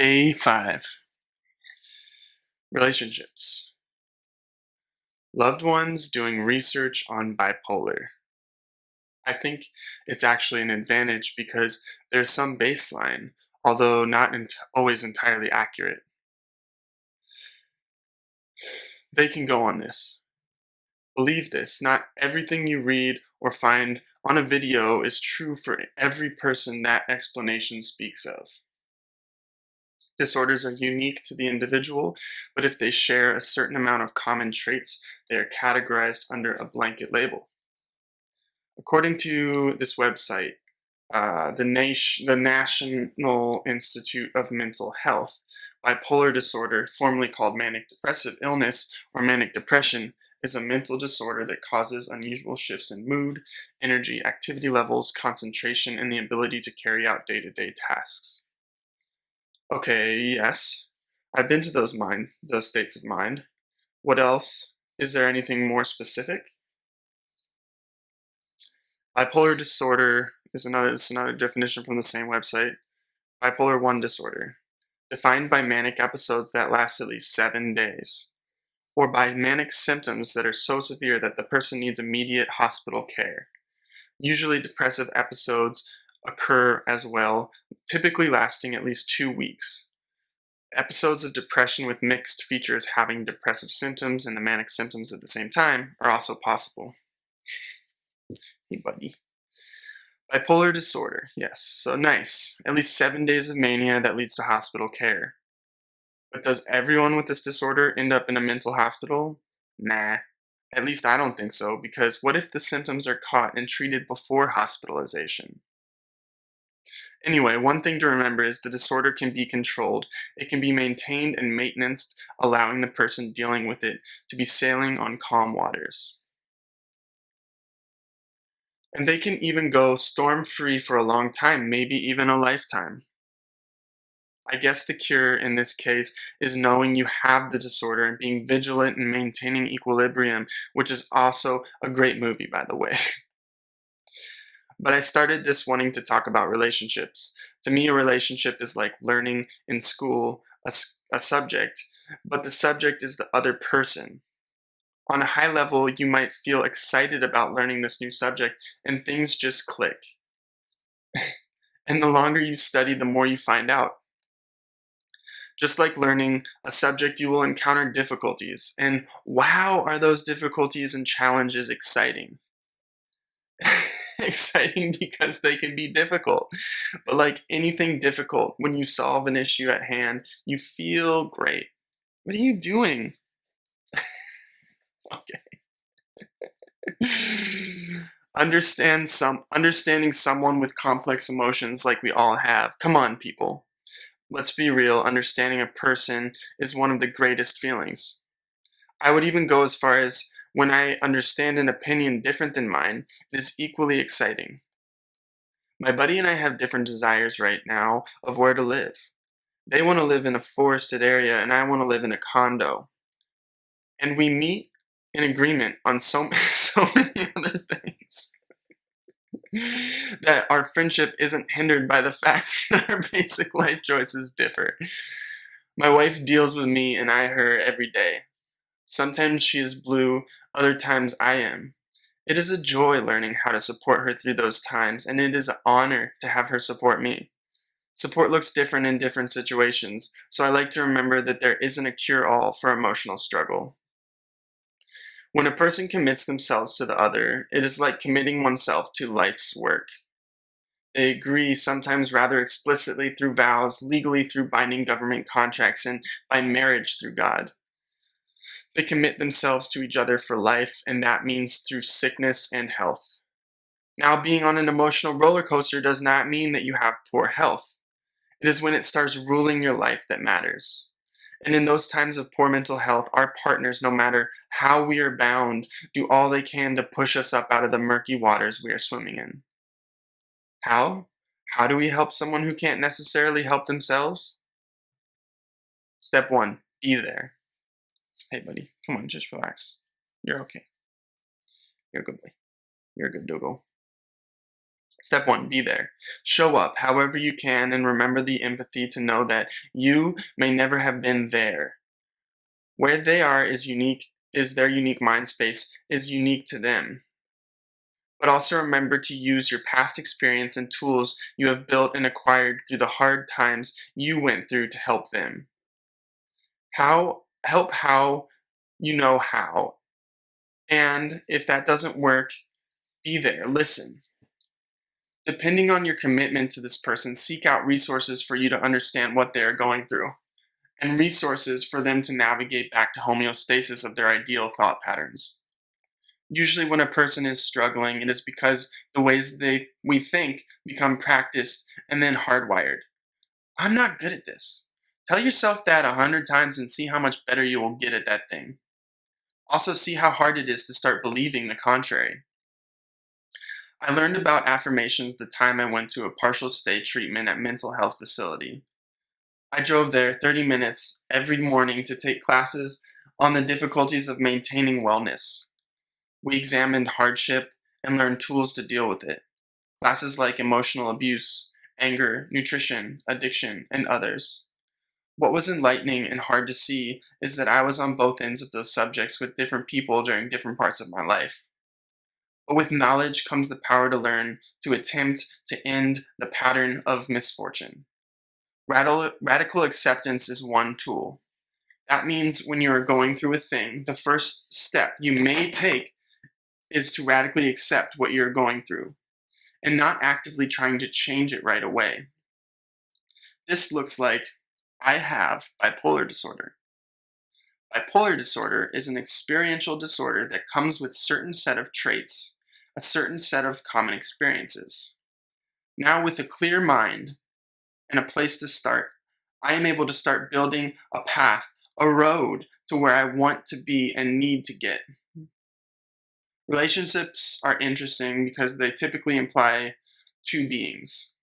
Day 5. Relationships. Loved ones doing research on bipolar. I think it's actually an advantage because there's some baseline, although not always entirely accurate. They can go on this. Believe this, not everything you read or find on a video is true for every person that explanation speaks of. Disorders are unique to the individual, but if they share a certain amount of common traits, they are categorized under a blanket label. According to this website, the National Institute of Mental Health, bipolar disorder, formerly called manic depressive illness or manic depression, is a mental disorder that causes unusual shifts in mood, energy, activity levels, concentration, and the ability to carry out day-to-day tasks. Okay, yes. I've been to those states of mind. What else? Is there anything more specific? Bipolar disorder it's another definition from the same website. Bipolar 1 disorder, defined by manic episodes that last at least 7 days, or by manic symptoms that are so severe that the person needs immediate hospital care. Usually depressive episodes occur as well, typically lasting at least 2 weeks. Episodes of depression with mixed features having depressive symptoms and the manic symptoms at the same time are also possible. Hey, buddy. Bipolar disorder, yes, so nice. At least 7 days of mania that leads to hospital care. But does everyone with this disorder end up in a mental hospital? Nah. At least I don't think so, because what if the symptoms are caught and treated before hospitalization? Anyway, one thing to remember is the disorder can be controlled. It can be maintained and maintained, allowing the person dealing with it to be sailing on calm waters. And they can even go storm-free for a long time, maybe even a lifetime. I guess the cure in this case is knowing you have the disorder and being vigilant and maintaining equilibrium, which is also a great movie, by the way. But I started this wanting to talk about relationships. To me, a relationship is like learning in school a subject, but the subject is the other person. On a high level, you might feel excited about learning this new subject, and things just click. And the longer you study, the more you find out. Just like learning a subject, you will encounter difficulties. And wow, are those difficulties and challenges exciting? Exciting because they can be difficult. But like anything difficult, when you solve an issue at hand, you feel great. What are you doing? Okay. Understanding someone with complex emotions like we all have. Come on, people. Let's be real, understanding a person is one of the greatest feelings. I would even go as far as when I understand an opinion different than mine, it is equally exciting. My buddy and I have different desires right now of where to live. They want to live in a forested area and I want to live in a condo. And we meet in agreement on so many other things that our friendship isn't hindered by the fact that our basic life choices differ. My wife deals with me and I her every day. Sometimes she is blue, other times I am. It is a joy learning how to support her through those times, and it is an honor to have her support me. Support looks different in different situations, so I like to remember that there isn't a cure-all for emotional struggle. When a person commits themselves to the other, it is like committing oneself to life's work. They agree, sometimes rather explicitly through vows, legally through binding government contracts, and by marriage through God. They commit themselves to each other for life, and that means through sickness and health. Now, being on an emotional roller coaster does not mean that you have poor health. It is when it starts ruling your life that matters. And in those times of poor mental health, our partners, no matter how we are bound, do all they can to push us up out of the murky waters we are swimming in. How? How do we help someone who can't necessarily help themselves? Step 1, be there. Hey, buddy, come on, just relax. You're okay. You're a good boy. You're a good doggo. Step one, be there. Show up however you can and remember the empathy to know that you may never have been there. Where they are is unique, is their unique mind space, is unique to them. But also remember to use your past experience and tools you have built and acquired through the hard times you went through to help them. How you know how. And if that doesn't work, be there, listen. Depending on your commitment to this person, seek out resources for you to understand what they are going through, and resources for them to navigate back to homeostasis of their ideal thought patterns. Usually, when a person is struggling, it is because the ways we think become practiced and then hardwired. I'm not good at this. Tell yourself that 100 times and see how much better you will get at that thing. Also, see how hard it is to start believing the contrary. I learned about affirmations the time I went to a partial stay treatment at mental health facility. I drove there 30 minutes every morning to take classes on the difficulties of maintaining wellness. We examined hardship and learned tools to deal with it. Classes like emotional abuse, anger, nutrition, addiction, and others. What was enlightening and hard to see is that I was on both ends of those subjects with different people during different parts of my life. But with knowledge comes the power to learn, to attempt to end the pattern of misfortune. Radical acceptance is one tool. That means when you are going through a thing, the first step you may take is to radically accept what you're going through and not actively trying to change it right away. This looks like I have bipolar disorder. Bipolar disorder is an experiential disorder that comes with certain set of traits, a certain set of common experiences. Now, with a clear mind and a place to start, I am able to start building a path, a road to where I want to be and need to get. Relationships are interesting because they typically imply two beings.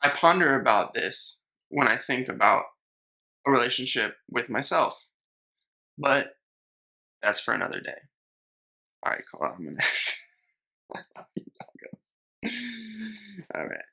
I ponder about this when I think about a relationship with myself, but that's for another day. All right, cool. I'm gonna. All right.